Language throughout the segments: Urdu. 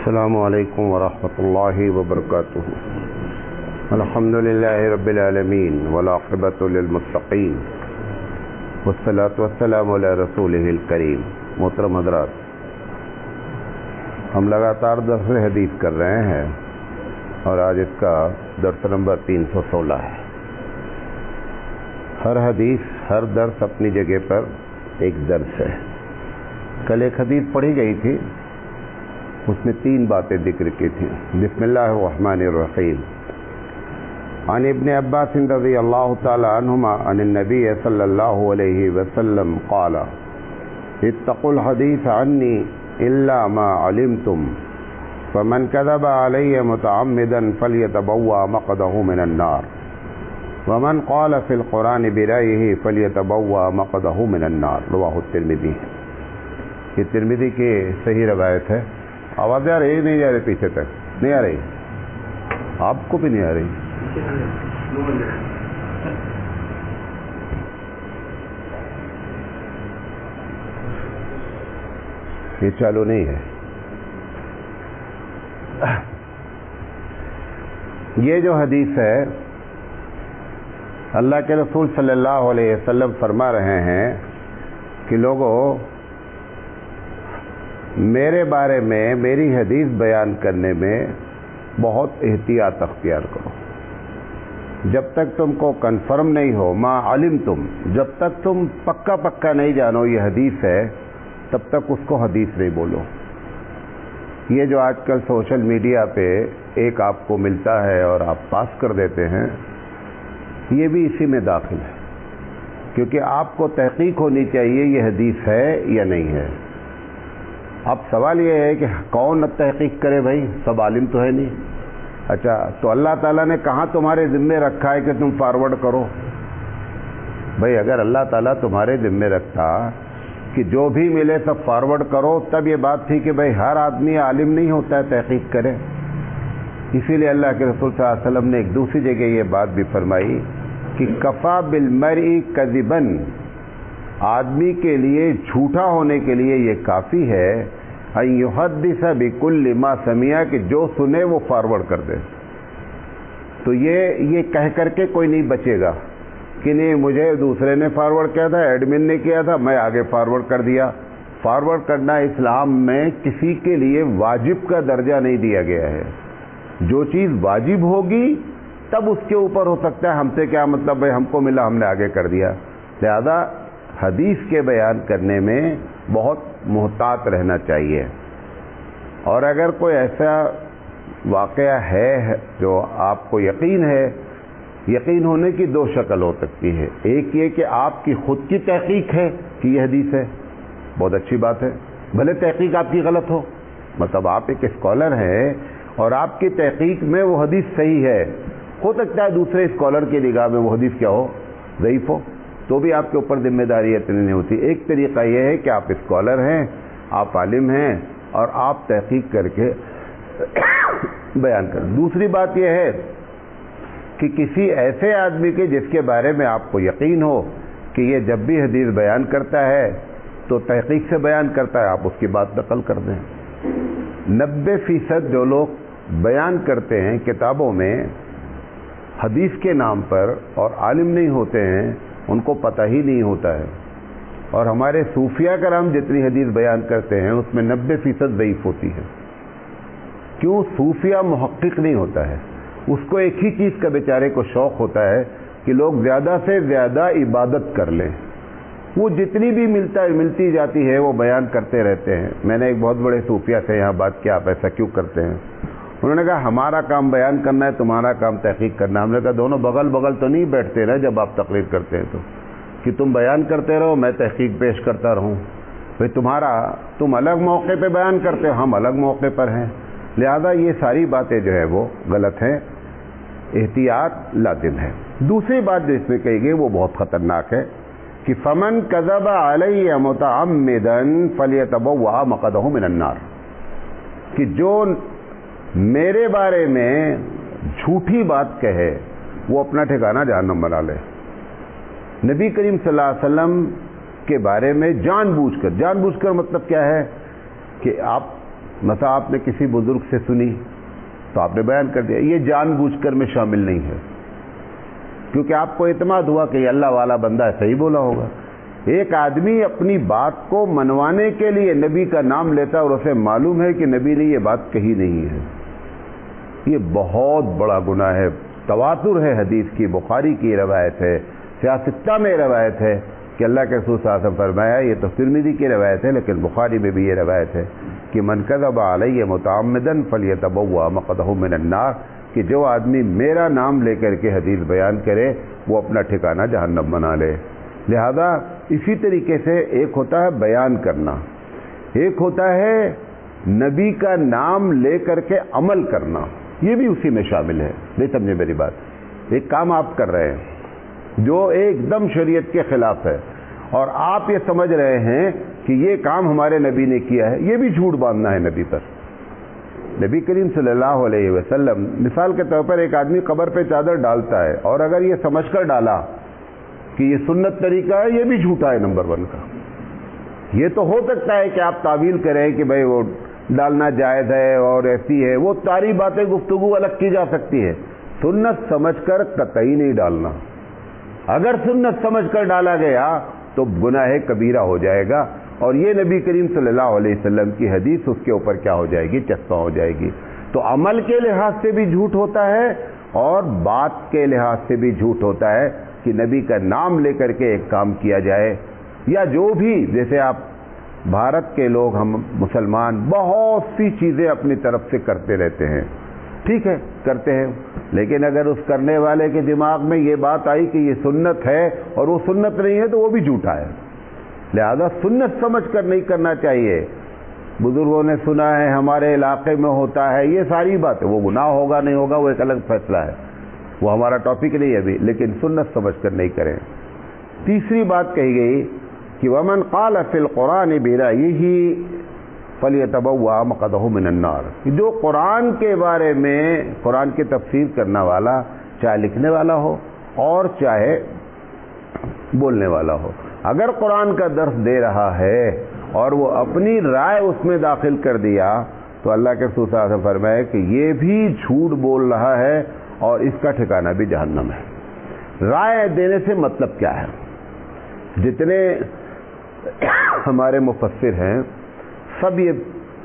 السلام علیکم ورحمۃ اللہ وبرکاتہ۔ الحمد للہ رب العالمین والعاقبۃ للمتقین والصلاۃ والسلام علی رسولہ الکریم۔ محترم حضرات، ہم لگاتار درس حدیث کر رہے ہیں اور آج اس کا درس نمبر 316 ہے۔ ہر حدیث، ہر درس اپنی جگہ پر ایک درس ہے۔ کل ایک حدیث پڑھی گئی تھی، اس میں 3 باتیں ذکر کی تھیں۔ بسم اللہ الرحمن الرحیم۔ عن ابن عباس رضی اللہ تعالی عنہما عن النبی صلی اللہ علیہ وسلم قال اتقوا الحدیث عنی الا ما علمتم فمن كذب علی متعمدا فلیتبوأ مقعدہ من النار ومن قال فی القرآن برأیہ فلیتبوأ مقعدہ من النار۔ رواہ الترمذی۔ یہ ترمذی کی صحیح روایت ہے۔ آواز آ رہی نہیں جا رہی؟ پیچھے تک نہیں آ رہی؟ آپ کو بھی نہیں آ رہی؟ یہ چالو نہیں ہے۔ یہ جو حدیث ہے، اللہ کے رسول صلی اللہ علیہ وسلم فرما رہے ہیں کہ لوگوں، میرے بارے میں میری حدیث بیان کرنے میں بہت احتیاط اختیار کرو۔ جب تک تم کو کنفرم نہیں ہو، ما علمتم، جب تک تم پکا نہیں جانو یہ حدیث ہے، تب تک اس کو حدیث نہیں بولو۔ یہ جو آج کل سوشل میڈیا پہ ایک آپ کو ملتا ہے اور آپ پاس کر دیتے ہیں، یہ بھی اسی میں داخل ہے، کیونکہ آپ کو تحقیق ہونی چاہیے یہ حدیث ہے یا نہیں ہے۔ اب سوال یہ ہے کہ کون تحقیق کرے بھائی؟ سب عالم تو ہے نہیں۔ اچھا، تو اللہ تعالیٰ نے کہاں تمہارے ذمے رکھا ہے کہ تم فارورڈ کرو؟ بھائی اگر اللہ تعالیٰ تمہارے ذمے رکھتا کہ جو بھی ملے سب فارورڈ کرو، تب یہ بات تھی کہ بھائی ہر آدمی عالم نہیں ہوتا ہے تحقیق کرے۔ اسی لیے اللہ کے رسول صلی اللہ علیہ وسلم نے ایک دوسری جگہ یہ بات بھی فرمائی کہ کفا بالمرء کذبا، آدمی کے لیے جھوٹا ہونے کے لیے یہ کافی ہے ان یحدث بکل ما سمع، کہ جو سنے وہ فارورڈ کر دے۔ تو یہ کہہ کر کے کوئی نہیں بچے گا کہ نہیں مجھے دوسرے نے فارورڈ کیا تھا، ایڈمن نے کیا تھا، میں آگے فارورڈ کر دیا۔ فارورڈ کرنا اسلام میں کسی کے لیے واجب کا درجہ نہیں دیا گیا ہے۔ جو چیز واجب ہوگی تب اس کے اوپر ہو سکتا ہے ہم سے کیا مطلب ہے، ہم کو ملا ہم نے آگے کر دیا۔ لہذا حدیث کے بیان کرنے میں بہت محتاط رہنا چاہیے۔ اور اگر کوئی ایسا واقعہ ہے جو آپ کو یقین ہے، یقین ہونے کی 2 شکل ہو سکتی ہے۔ ایک یہ کہ آپ کی خود کی تحقیق ہے کہ یہ حدیث ہے، بہت اچھی بات ہے، بھلے تحقیق آپ کی غلط ہو، مطلب آپ ایک اسکالر ہیں اور آپ کی تحقیق میں وہ حدیث صحیح ہے، ہو سکتا ہے دوسرے اسکالر کی نگاہ میں وہ حدیث کیا ہو، ضعیف ہو، تو بھی آپ کے اوپر ذمہ داری اتنی نہیں ہوتی۔ ایک طریقہ یہ ہے کہ آپ اسکالر ہیں، آپ عالم ہیں اور آپ تحقیق کر کے بیان کریں۔ دوسری بات یہ ہے کہ کسی ایسے آدمی کے جس کے بارے میں آپ کو یقین ہو کہ یہ جب بھی حدیث بیان کرتا ہے تو تحقیق سے بیان کرتا ہے، آپ اس کی بات نقل کر دیں۔ 90% جو لوگ بیان کرتے ہیں کتابوں میں حدیث کے نام پر اور عالم نہیں ہوتے ہیں، ان کو پتہ ہی نہیں ہوتا ہے۔ اور ہمارے صوفیہ کرام جتنی حدیث بیان کرتے ہیں اس میں 90% ضعیف ہوتی ہے۔ کیوں؟ صوفیہ محقق نہیں ہوتا ہے، اس کو ایک ہی چیز کا بیچارے کو شوق ہوتا ہے کہ لوگ زیادہ سے زیادہ عبادت کر لیں۔ وہ جتنی بھی ملتی جاتی ہے وہ بیان کرتے رہتے ہیں۔ میں نے ایک بہت بڑے صوفیہ سے یہاں بات کیا، آپ ایسا کیوں کرتے ہیں؟ انہوں نے کہا ہمارا کام بیان کرنا ہے، تمہارا کام تحقیق کرنا ہے۔ ہم نے کہا دونوں بغل بغل تو نہیں بیٹھتے نا جب آپ تقریر کرتے ہیں تو، کہ تم بیان کرتے رہو میں تحقیق پیش کرتا رہوں۔ بھئی تم الگ موقع پہ بیان کرتے ہو، ہم الگ موقع پر ہیں، لہذا یہ ساری باتیں جو ہے وہ غلط ہیں، احتیاط لازم ہے۔ دوسری بات جو اس میں کہی گئی وہ بہت خطرناک ہے کہ فمن کذب علی متعمدا فلیتبوأ مقعدہ من النار، کہ جو میرے بارے میں جھوٹی بات کہے وہ اپنا ٹھکانہ جہنم بنا لے۔ نبی کریم صلی اللہ علیہ وسلم کے بارے میں جان بوجھ کر مطلب کیا ہے کہ آپ مثلا آپ نے کسی بزرگ سے سنی تو آپ نے بیان کر دیا، یہ جان بوجھ کر میں شامل نہیں ہے، کیونکہ آپ کو اعتماد ہوا کہ یہ اللہ والا بندہ ہے، صحیح بولا ہوگا۔ ایک آدمی اپنی بات کو منوانے کے لیے نبی کا نام لیتا ہے اور اسے معلوم ہے کہ نبی نے یہ بات کہی نہیں ہے، یہ بہت بڑا گناہ ہے۔ تواتر ہے حدیث کی، بخاری کی روایت ہے، سیاستہ میں روایت ہے کہ اللہ کے رسول صلی اللہ علیہ وسلم فرمایا، یہ تو ترمذی کی روایت ہے لیکن بخاری میں بھی یہ روایت ہے کہ من کذب علی متعمدا فلیتبوأ مقعدہ من النار، کہ جو آدمی میرا نام لے کر کے حدیث بیان کرے وہ اپنا ٹھکانہ جہنم بنا لے۔ لہذا اسی طریقے سے ایک ہوتا ہے بیان کرنا، ایک ہوتا ہے نبی کا نام لے کر کے عمل کرنا، یہ بھی اسی میں شامل ہے۔ نہیں سمجھے میری بات؟ ایک کام آپ کر رہے ہیں جو ایک دم شریعت کے خلاف ہے اور آپ یہ سمجھ رہے ہیں کہ یہ کام ہمارے نبی نے کیا ہے، یہ بھی جھوٹ باندھنا ہے نبی پر۔ نبی کریم صلی اللہ علیہ وسلم مثال کے طور پر ایک آدمی قبر پہ چادر ڈالتا ہے اور اگر یہ سمجھ کر ڈالا کہ یہ سنت طریقہ ہے، یہ بھی جھوٹا ہے نمبر 1 کا۔ یہ تو ہو سکتا ہے کہ آپ تعویل کریں کہ بھئی وہ ڈالنا جائز ہے اور ایسی ہے، وہ ساری باتیں گفتگو الگ کی جا سکتی ہے، سنت سمجھ کر قطعی نہیں ڈالنا۔ اگر سنت سمجھ کر ڈالا گیا تو گناہ کبیرہ ہو جائے گا اور یہ نبی کریم صلی اللہ علیہ وسلم کی حدیث اس کے اوپر کیا ہو جائے گی؟ چسپاں ہو جائے گی۔ تو عمل کے لحاظ سے بھی جھوٹ ہوتا ہے اور بات کے لحاظ سے بھی جھوٹ ہوتا ہے کہ نبی کا نام لے کر کے ایک کام کیا جائے، یا جو بھی، جیسے آپ بھارت کے لوگ، ہم مسلمان بہت سی چیزیں اپنی طرف سے کرتے رہتے ہیں، ٹھیک ہے کرتے ہیں، لیکن اگر اس کرنے والے کے دماغ میں یہ بات آئی کہ یہ سنت ہے اور وہ سنت نہیں ہے تو وہ بھی جھوٹا ہے۔ لہذا سنت سمجھ کر نہیں کرنا چاہیے۔ بزرگوں نے سنا ہے ہمارے علاقے میں ہوتا ہے، یہ ساری باتیں، وہ گناہ ہوگا نہیں ہوگا وہ ایک الگ فیصلہ ہے، وہ ہمارا ٹاپک نہیں ہے ابھی، لیکن سنت سمجھ کر نہیں کریں۔ تیسری بات کہی گئی کہ ومن قال فی القرآن برأیہ فلیتبوأ مقعدہ من النار، جو قرآن کے بارے میں قرآن کی تفسیر کرنے والا، چاہے لکھنے والا ہو اور چاہے بولنے والا ہو، اگر قرآن کا درس دے رہا ہے اور وہ اپنی رائے اس میں داخل کر دیا تو اللہ کے رسول صلی اللہ علیہ وسلم فرمائے کہ یہ بھی جھوٹ بول رہا ہے اور اس کا ٹھکانہ بھی جہنم ہے۔ رائے دینے سے مطلب کیا ہے؟ جتنے ہمارے مفسر ہیں سب یہ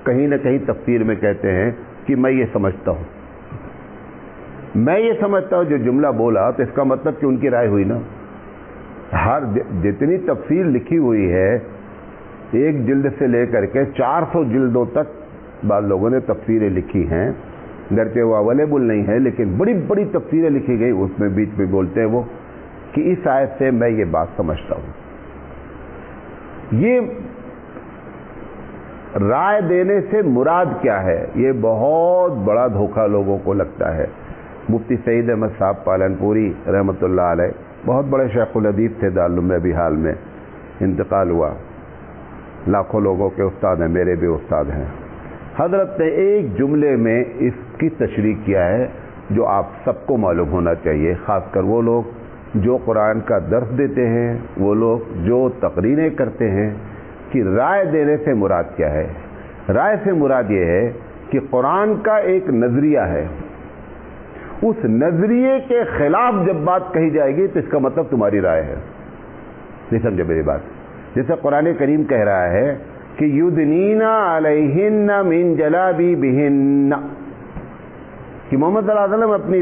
کہیں نہ کہیں تفسیر میں کہتے ہیں کہ میں یہ سمجھتا ہوں، جو جملہ بولا تو اس کا مطلب کہ ان کی رائے ہوئی نا۔ ہر جتنی تفسیر لکھی ہوئی ہے، 1 جلد سے لے کر کے 400 جلدوں تک بعض لوگوں نے تفسیریں لکھی ہیں، گرچہ وہ اویلیبل نہیں ہے لیکن بڑی بڑی تفسیریں لکھی گئی، اس میں بیچ میں بولتے ہیں وہ کہ اس آیت سے میں یہ بات سمجھتا ہوں۔ یہ رائے دینے سے مراد کیا ہے؟ یہ بہت بڑا دھوکہ لوگوں کو لگتا ہے۔ مفتی سعید احمد صاحب پالنپوری رحمۃ اللہ علیہ بہت بڑے شیخ الحدیث تھے، دارالعلوم میں ابھی حال میں انتقال ہوا، لاکھوں لوگوں کے استاد ہیں، میرے بھی استاد ہیں۔ حضرت نے ایک جملے میں اس کی تشریح کیا ہے جو آپ سب کو معلوم ہونا چاہیے، خاص کر وہ لوگ جو قرآن کا درس دیتے ہیں، وہ لوگ جو تقریریں کرتے ہیں، کہ رائے دینے سے مراد کیا ہے۔ رائے سے مراد یہ ہے کہ قرآن کا ایک نظریہ ہے، اس نظریے کے خلاف جب بات کہی جائے گی تو اس کا مطلب تمہاری رائے ہے۔ نہیں سمجھے میری بات؟ جیسے قرآن کریم کہہ رہا ہے کہ یدنین علیہن من جلابیبہن، کہ محمد صلی اللہ علیہ وسلم اپنی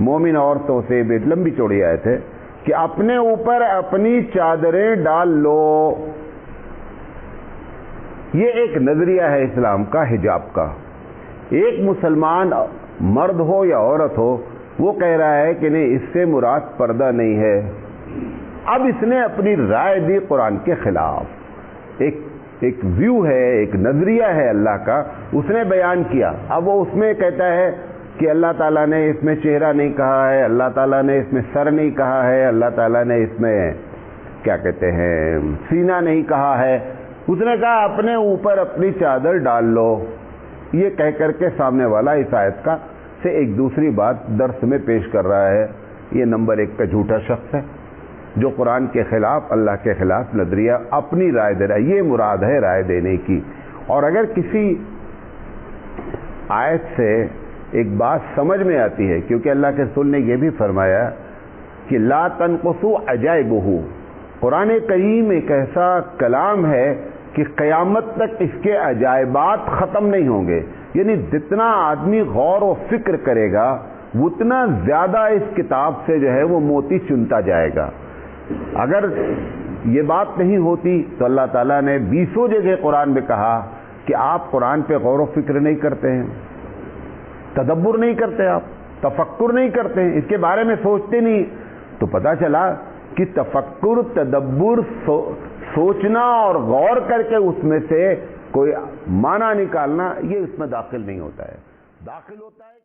مومن عورتوں سے لمبی چوڑی آئے تھے کہ اپنے اوپر اپنی چادریں ڈال لو۔ یہ ایک نظریہ ہے اسلام کا، حجاب کا۔ ایک مسلمان مرد ہو یا عورت ہو، وہ کہہ رہا ہے کہ نہیں، اس سے مراد پردہ نہیں ہے۔ اب اس نے اپنی رائے دی قرآن کے خلاف، ایک ویو ہے، ایک نظریہ ہے اللہ کا، اس نے بیان کیا۔ اب وہ اس میں کہتا ہے کہ اللہ تعالیٰ نے اس میں چہرہ نہیں کہا ہے، اللہ تعالیٰ نے اس میں سر نہیں کہا ہے، اللہ تعالیٰ نے اس میں کیا کہتے ہیں سینہ نہیں کہا ہے۔ اس نے کہا اپنے اوپر اپنی چادر ڈال لو۔ یہ کہہ کر کے سامنے والا اس آیت کا سے ایک دوسری بات درس میں پیش کر رہا ہے۔ یہ نمبر 1 پہ جھوٹا شخص ہے جو قرآن کے خلاف، اللہ کے خلاف نظریہ اپنی رائے دے رہا ہے۔ یہ مراد ہے رائے دینے کی۔ اور اگر کسی آیت سے ایک بات سمجھ میں آتی ہے، کیونکہ اللہ کے رسول نے یہ بھی فرمایا کہ لا تنقصوا عجائبہ، قرآن کریم ایک ایسا کلام ہے کہ قیامت تک اس کے عجائبات ختم نہیں ہوں گے، یعنی جتنا آدمی غور و فکر کرے گا اتنا زیادہ اس کتاب سے جو ہے وہ موتی چنتا جائے گا۔ اگر یہ بات نہیں ہوتی تو اللہ تعالیٰ نے 20 جگہ قرآن میں کہا کہ آپ قرآن پہ غور و فکر نہیں کرتے ہیں، تدبر نہیں کرتے، آپ تفکر نہیں کرتے ہیں، اس کے بارے میں سوچتے نہیں، تو پتہ چلا کہ تفکر، تدبر، سوچنا اور غور کر کے اس میں سے کوئی معنی نکالنا، یہ اس میں داخل نہیں ہوتا ہے، داخل ہوتا ہے